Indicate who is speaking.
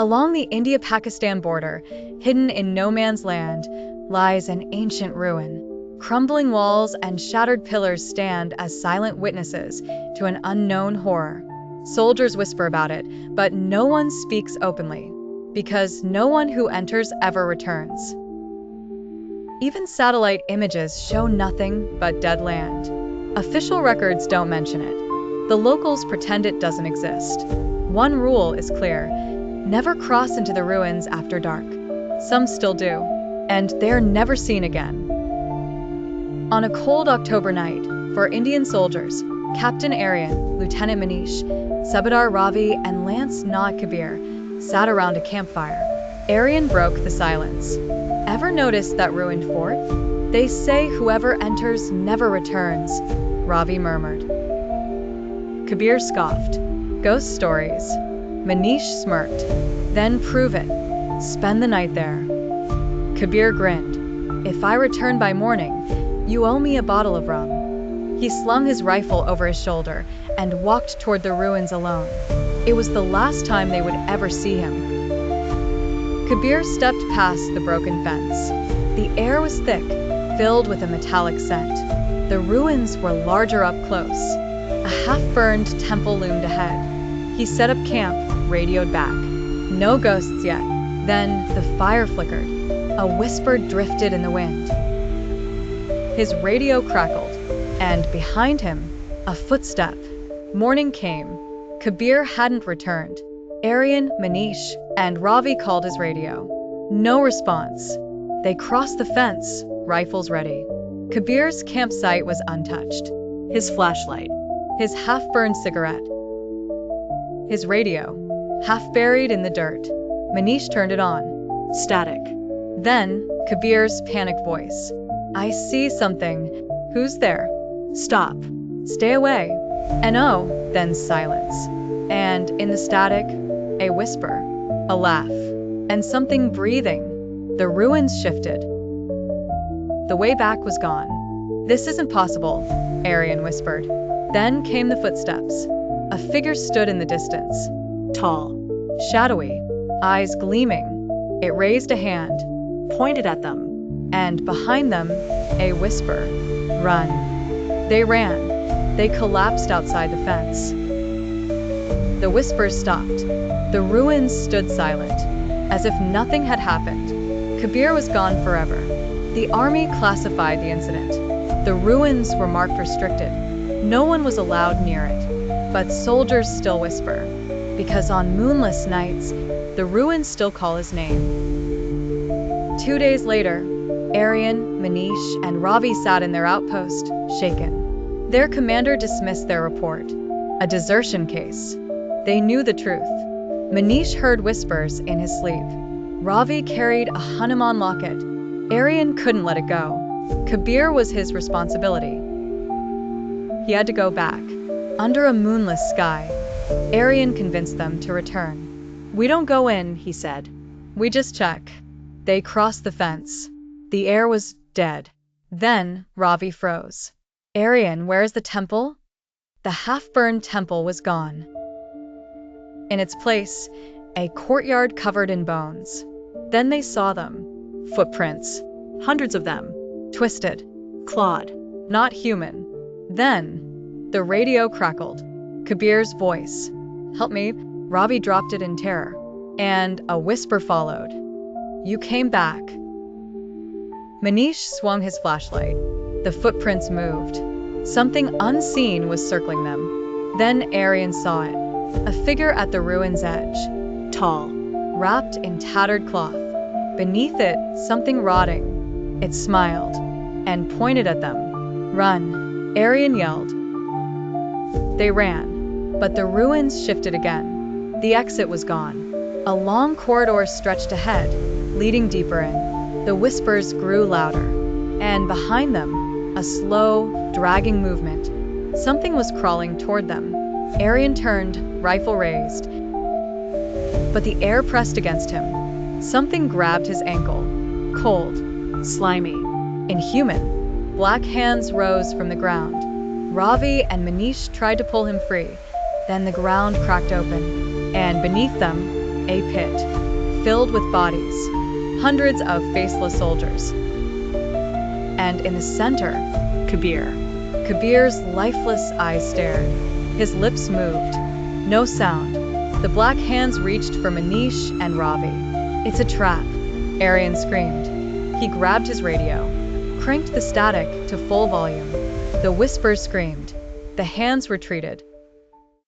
Speaker 1: Along the India-Pakistan border, hidden in no man's land, lies an ancient ruin. Crumbling walls and shattered pillars stand as silent witnesses to an unknown horror. Soldiers whisper about it, but no one speaks openly, because no one who enters ever returns. Even satellite images show nothing but dead land. Official records don't mention it. The locals pretend it doesn't exist. One rule is clear: never cross into the ruins after dark. Some still do, and they're never seen again. On a cold October night, for Indian soldiers, Captain Aryan, Lieutenant Manish, Subedar Ravi, and Lance Naud Kabir sat around a campfire. Aryan broke the silence. Ever noticed that ruined fort? They say whoever enters never returns, Ravi murmured. Kabir scoffed. Ghost stories. Manish smirked. Then prove it. Spend the night there. Kabir grinned. If I return by morning, you owe me a bottle of rum. He slung his rifle over his shoulder and walked toward the ruins alone. It was the last time they would ever see him. Kabir stepped past the broken fence. The air was thick, filled with a metallic scent. The ruins were larger up close. A half-burned temple loomed ahead. He set up camp, radioed back. No ghosts yet. Then the fire flickered. A whisper drifted in the wind. His radio crackled, and behind him, a footstep. Morning came. Kabir hadn't returned. Aryan, Manish, and Ravi called his radio. No response. They crossed the fence, rifles ready. Kabir's campsite was untouched. His flashlight, his half-burned cigarette, his radio, half buried in the dirt. Manish turned it on. Static. Then, Kabir's panicked voice. I see something. Who's there? Stop. Stay away. And oh, then silence. And in the static, a whisper, a laugh, and something breathing. The ruins shifted. The way back was gone. This isn't possible, Aryan whispered. Then came the footsteps. A figure stood in the distance. Tall, shadowy, eyes gleaming. It raised a hand, pointed at them, and behind them, a whisper. Run. They ran. They collapsed outside the fence. The whispers stopped. The ruins stood silent, as if nothing had happened. Kabir was gone forever. The army classified the incident. The ruins were marked restricted. No one was allowed near it. But soldiers still whisper, because on moonless nights, the ruins still call his name. 2 days later, Aryan, Manish, and Ravi sat in their outpost, shaken. Their commander dismissed their report. A desertion case. They knew the truth. Manish heard whispers in his sleep. Ravi carried a Hanuman locket. Aryan couldn't let it go. Kabir was his responsibility. He had to go back. Under a moonless sky, Aryan convinced them to return. We don't go in, he said. We just check. They crossed the fence. The air was dead. Then Ravi froze. Aryan, where's the temple? The half-burned temple was gone. In its place, a courtyard covered in bones. Then they saw them. Footprints. Hundreds of them. Twisted. Clawed. Not human. Then, the radio crackled. Kabir's voice. Help me. Ravi dropped it in terror. And a whisper followed. You came back. Manish swung his flashlight. The footprints moved. Something unseen was circling them. Then Aryan saw it. A figure at the ruin's edge. Tall. Wrapped in tattered cloth. Beneath it, something rotting. It smiled and pointed at them. Run, Aryan yelled. They ran, but the ruins shifted again. The exit was gone. A long corridor stretched ahead, leading deeper in. The whispers grew louder, and behind them, a slow, dragging movement. Something was crawling toward them. Aryan turned, rifle raised. But the air pressed against him. Something grabbed his ankle. Cold, slimy, inhuman. Black hands rose from the ground. Ravi and Manish tried to pull him free. Then the ground cracked open, and beneath them, a pit filled with bodies, hundreds of faceless soldiers. And in the center, Kabir. Kabir's lifeless eyes stared. His lips moved. No sound. The black hands reached for Manish and Ravi. "It's a trap," Aryan screamed. He grabbed his radio, cranked the static to full volume. The whispers screamed. The hands retreated.